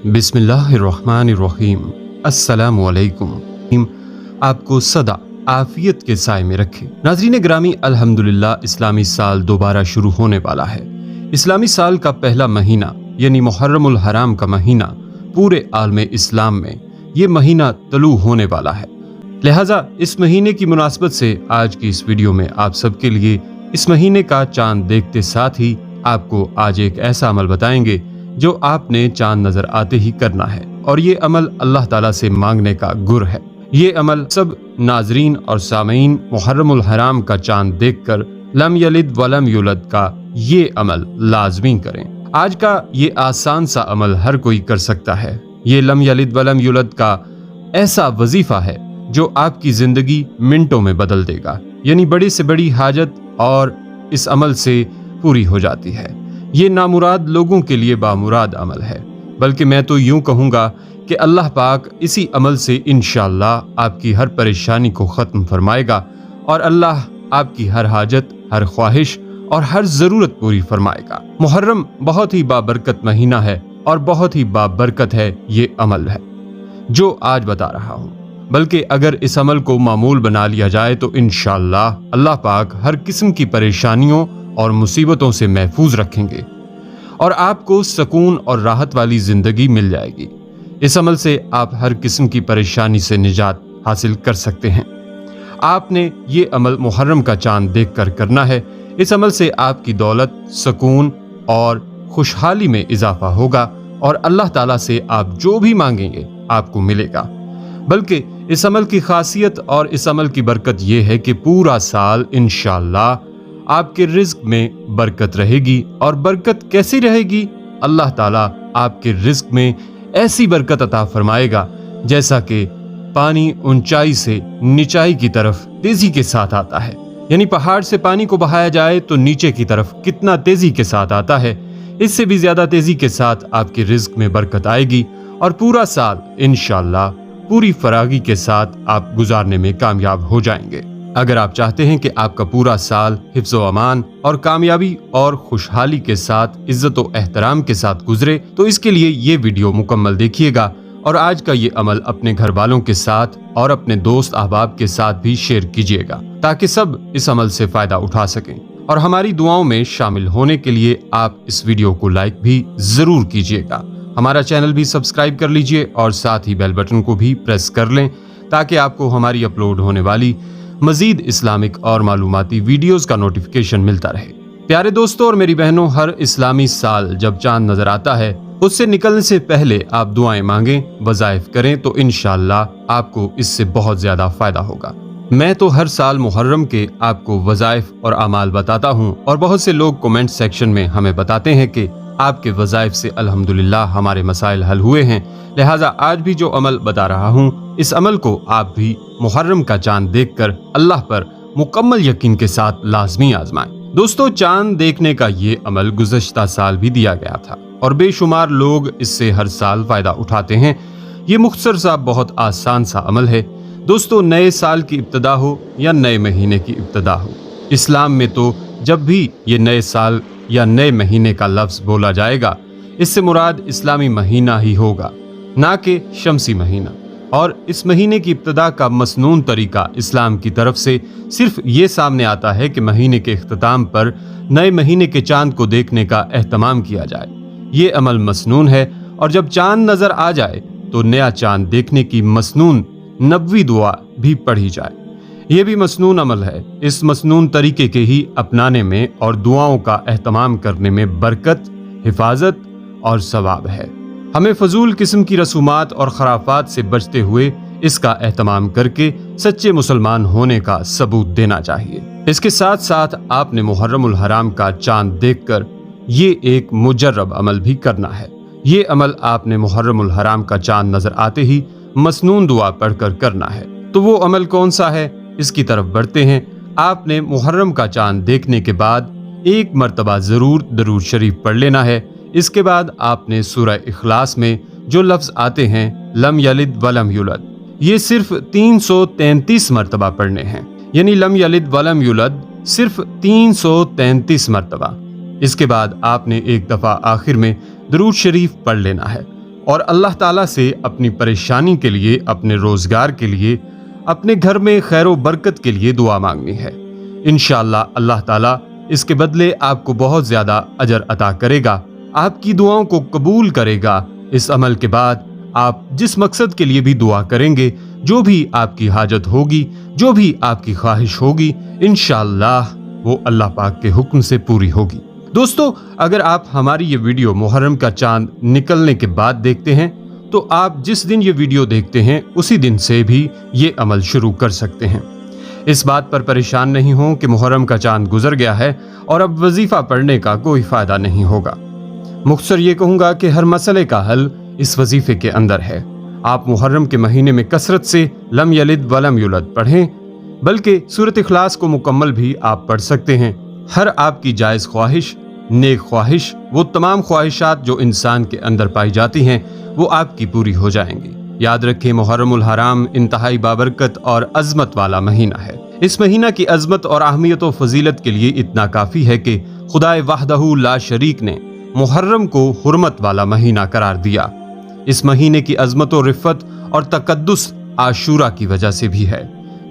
बिस्मिल्लाहिर्रहमानिर्रहीम। अस्सलामु अलैकुम। आपको सदा आफियत के साए में रखे। नाज़रीन ग्रामी, अल्हम्दुलिल्लाह इस्लामी साल दोबारा शुरू होने वाला है। इस्लामी साल का पहला महीना यानी मुहर्रमुल हराम का महीना पूरे आलम इस्लाम में ये महीना तलू होने वाला है। लिहाजा इस महीने की मुनासबत से आज की इस वीडियो में आप सबके लिए इस महीने का चांद देखते साथ ही आपको आज एक ऐसा अमल बताएंगे जो आपने चांद नजर आते ही करना है, और ये अमल अल्लाह ताला से मांगने का गुर है। ये अमल सब नाजरीन और सामीन मुहर्रमुल हराम का चांद देखकर लम यलिद वलम युलद का ये अमल लाजमी करें। आज का ये आसान सा अमल हर कोई कर सकता है। ये लम यलिद वलम युलद का ऐसा वजीफा है जो आपकी जिंदगी मिनटों में बदल देगा, यानी बड़ी से बड़ी हाजत और इस अमल से पूरी हो जाती है। ये नामुराद लोगों के लिए बामुराद अमल है, बल्कि मैं तो यूं कहूँगा कि अल्लाह पाक इसी अमल से इंशाअल्लाह आपकी हर परेशानी को ख़त्म फरमाएगा और अल्लाह आपकी हर हाजत, हर ख्वाहिश और हर ज़रूरत पूरी फरमाएगा। मुहर्रम बहुत ही बाबरकत महीना है और बहुत ही बाबरकत है ये अमल है जो आज बता रहा हूँ। बल्कि अगर इस अमल को मामूल बना लिया जाए तो इंशाअल्लाह अल्लाह पाक हर किस्म की परेशानियों और मुसीबतों से महफूज रखेंगे और आपको सुकून और राहत वाली जिंदगी मिल जाएगी। इस अमल से आप हर किस्म की परेशानी से निजात हासिल कर सकते हैं। आपने ये अमल मुहर्रम का चांद देखकर करना है। इस अमल से आपकी दौलत, सुकून और खुशहाली में इजाफा होगा और अल्लाह ताला से आप जो भी मांगेंगे आपको मिलेगा। बल्कि इस अमल की खासियत और इस अमल की बरकत ये है कि पूरा साल इंशाअल्लाह आपके रिज्क में बरकत रहेगी। और बरकत कैसी रहेगी? अल्लाह ताला आपके रिज्क में ऐसी बरकत अता फरमाएगा जैसा कि पानी ऊंचाई से निचाई की तरफ तेजी के साथ आता है। यानी पहाड़ से पानी को बहाया जाए तो नीचे की तरफ कितना तेजी के साथ आता है, इससे भी ज्यादा तेजी के साथ आपके रिज्क में बरकत आएगी और पूरा साल इंशाअल्लाह पूरी फरागी के साथ आप गुजारने में कामयाब हो जाएंगे। अगर आप चाहते हैं कि आपका पूरा साल हिफ्ज़ व अमान और कामयाबी और खुशहाली के साथ इज्जत व एहतराम के साथ गुजरे तो इसके लिए ये वीडियो मुकम्मल देखिएगा और आज का ये अमल अपने घर वालों के साथ और अपने दोस्त अहबाब के साथ भी शेयर कीजिएगा ताकि सब इस अमल से फायदा उठा सकें। और हमारी दुआओं में शामिल होने के लिए आप इस वीडियो को लाइक भी जरूर कीजिएगा। हमारा चैनल भी सब्सक्राइब कर लीजिए और साथ ही बेल बटन को भी प्रेस कर लें ताकि आपको हमारी अपलोड होने वाली मजीद इस्लामिक और मालूमाती वीडियोस का नोटिफिकेशन मिलता रहे। प्यारे दोस्तों और मेरी बहनों, हर इस्लामी साल जब चांद नजर आता है उससे निकलने से पहले आप दुआएं मांगें, वज़ाइफ करें तो इंशाअल्लाह आपको इससे बहुत ज्यादा फायदा होगा। मैं तो हर साल मुहर्रम के आपको वज़ाइफ और अमाल बताता हूँ और बहुत से लोग कमेंट सेक्शन में हमें बताते हैं कि आपके वज़ाइफ से अल्हम्दुलिल्लाह हमारे मसाइल हल हुए हैं। लिहाजा आज भी जो अमल बता रहा हूँ, इस अमल को आप भी मुहर्रम का चांद देखकर अल्लाह पर मुकम्मल यकीन के साथ लाजमी आजमाएं। दोस्तों, चांद देखने का ये अमल गुज़श्ता साल भी दिया गया था और बेशुमार लोग इससे हर साल फायदा उठाते हैं। ये मुख्तसर सा बहुत आसान सा अमल है। दोस्तों, नए साल की इब्तिदा हो या नए महीने की इब्तिदा हो, इस्लाम में तो जब भी ये नए साल या नए महीने का लफ्ज बोला जाएगा इससे मुराद इस्लामी महीना ही होगा, ना कि शमसी महीना। और इस महीने की इब्तिदा का मसनून तरीका इस्लाम की तरफ से सिर्फ ये सामने आता है कि महीने के इख्तिताम पर नए महीने के चांद को देखने का एहतमाम किया जाए। ये अमल मसनून है और जब चांद नजर आ जाए तो नया चांद देखने की मसनून नबवी दुआ भी पढ़ी जाए। ये भी मसनून अमल है। इस मसनून तरीके के ही अपनाने में और दुआओं का एहतमाम करने में बरकत, हिफाजत और सवाब है। हमें फजूल किस्म की रसूमात और खराफात से बचते हुए इसका एहतमाम करके सच्चे मुसलमान होने का सबूत देना चाहिए। इसके साथ साथ आपने मुहर्रमुल हराम का चांद देखकर ये एक मुजर्रब अमल भी करना है। ये अमल आपने मुहर्रमुल हराम का चांद नजर आते ही मसनून दुआ पढ़कर करना है। तो वो अमल कौन सा है, इसकी तरफ बढ़ते हैं। आपने मुहर्रम का चांद देखने के बाद एक मर्तबा जरूर दरूद शरीफ पढ़ लेना है। इसके बाद आपने सूरह इखलास में जो लफ्ज आते हैं लम यलिद वलम युलद, ये सिर्फ 333 मर्तबा पढ़ने हैं। यानी लम यलिद वलम युलद सिर्फ 333 मर्तबा। इसके बाद आपने एक दफा आखिर में दरूद शरीफ पढ़ लेना है اور اللہ تعالیٰ سے اپنی پریشانی کے لیے، اپنے روزگار کے لیے، اپنے گھر میں خیر و برکت کے لیے دعا مانگنی ہے۔ انشاءاللہ اللہ تعالیٰ اس کے بدلے آپ کو بہت زیادہ اجر عطا کرے گا، آپ کی دعاؤں کو قبول کرے گا۔ اس عمل کے بعد آپ جس مقصد کے لیے بھی دعا کریں گے، جو بھی آپ کی حاجت ہوگی، جو بھی آپ کی خواہش ہوگی، انشاءاللہ وہ اللہ پاک کے حکم سے پوری ہوگی۔ دوستو، اگر آپ ہماری یہ ویڈیو محرم کا چاند نکلنے کے بعد دیکھتے ہیں تو آپ جس دن یہ ویڈیو دیکھتے ہیں اسی دن سے بھی یہ عمل شروع کر سکتے ہیں۔ اس بات پر پریشان نہیں ہوں کہ محرم کا چاند گزر گیا ہے اور اب وظیفہ پڑھنے کا کوئی فائدہ نہیں ہوگا۔ مختصر یہ کہوں گا کہ ہر مسئلے کا حل اس وظیفے کے اندر ہے۔ آپ محرم کے مہینے میں کثرت سے لم یلد ولم یولد پڑھیں، بلکہ سورۃ اخلاص کو مکمل بھی آپ پڑھ سکتے ہیں۔ ہر آپ کی جائز خواہش، نیک خواہش، وہ تمام خواہشات جو انسان کے اندر پائی جاتی ہیں وہ آپ کی پوری ہو جائیں گی۔ یاد رکھیں، محرم الحرام انتہائی بابرکت اور عظمت والا مہینہ ہے۔ اس مہینہ کی عظمت اور اہمیت و فضیلت کے لیے اتنا کافی ہے کہ خدائے وحدہ لا شریک نے محرم کو حرمت والا مہینہ قرار دیا۔ اس مہینے کی عظمت و رفت اور تقدس عاشورہ کی وجہ سے بھی ہے۔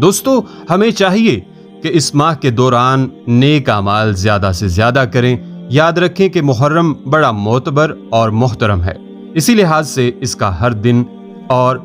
دوستو، ہمیں چاہیے کہ اس ماہ کے دوران نیک اعمال زیادہ سے زیادہ کریں۔ یاد رکھیں کہ محرم بڑا معتبر اور محترم ہے، اسی لحاظ سے اس کا ہر دن اور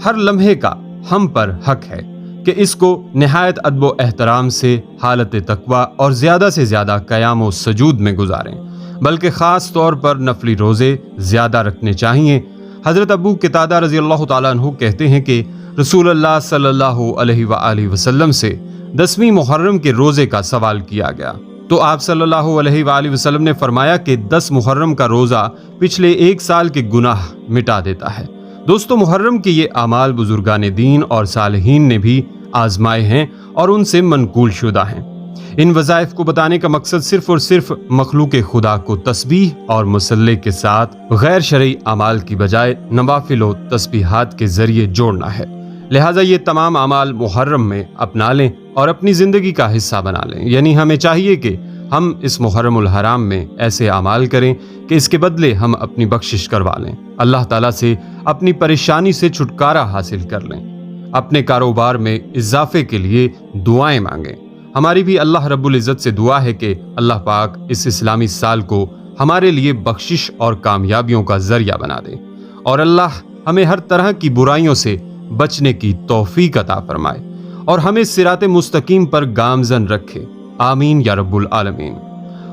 ہر لمحے کا ہم پر حق ہے کہ اس کو نہایت ادب و احترام سے حالت تقویٰ اور زیادہ سے زیادہ قیام و سجود میں گزاریں، بلکہ خاص طور پر نفلی روزے زیادہ رکھنے چاہیے۔ حضرت ابو قتادہ رضی اللہ تعالیٰ عنہ کہتے ہیں کہ رسول اللہ صلی اللہ علیہ وآلہ وسلم سے 10ویں محرم کے روزے کا سوال کیا گیا تو آپ صلی اللہ علیہ وآلہ وسلم نے فرمایا کہ 10 محرم کا روزہ پچھلے 1 سال کے گناہ مٹا دیتا ہے۔ دوستو، محرم کے یہ اعمال بزرگان دین اور صالحین نے بھی آزمائے ہیں اور ان سے منقول شدہ ہیں۔ ان وظائف کو بتانے کا مقصد صرف اور صرف مخلوق خدا کو تسبیح اور مصلی کے ساتھ غیر شرعی اعمال کی بجائے نوافل و تسبیحات کے ذریعے جوڑنا ہے۔ لہٰذا یہ تمام اعمال محرم میں اپنا لیں اور اپنی زندگی کا حصہ بنا لیں۔ یعنی ہمیں چاہیے کہ ہم اس محرم الحرام میں ایسے اعمال کریں کہ اس کے بدلے ہم اپنی بخشش کروا لیں، اللہ تعالیٰ سے اپنی پریشانی سے چھٹکارا حاصل کر لیں، اپنے کاروبار میں اضافے کے لیے دعائیں مانگیں۔ ہماری بھی اللہ رب العزت سے دعا ہے کہ اللہ پاک اس اسلامی سال کو ہمارے لیے بخشش اور کامیابیوں کا ذریعہ بنا دے، اور اللہ ہمیں ہر طرح کی برائیوں سے بچنے کی توفیق عطا فرمائے اور ہمیں صراط مستقیم پر گامزن رکھے۔ آمین یا رب العالمین۔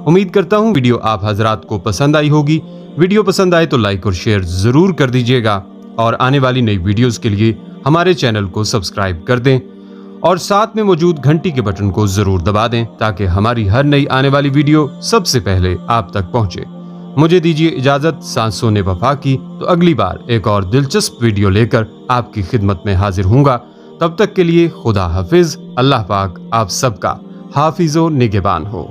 امید کرتا ہوں ویڈیو آپ حضرات کو پسند آئی ہوگی۔ ویڈیو پسند آئے تو لائک اور شیئر ضرور کر دیجیے گا، اور آنے والی نئی ویڈیوز کے لیے ہمارے چینل کو سبسکرائب کر دیں اور ساتھ میں موجود گھنٹی کے بٹن کو ضرور دبا دیں تاکہ ہماری ہر نئی آنے والی ویڈیو سب سے پہلے آپ تک پہنچے۔ مجھے دیجیے اجازت سانسوں نے وفا کی، تو اگلی بار ایک اور دلچسپ ویڈیو لے کر آپ کی خدمت میں حاضر ہوں گا۔ تب تک کے لیے خدا حافظ۔ اللہ پاک آپ سب کا حافظ و نگہبان ہو۔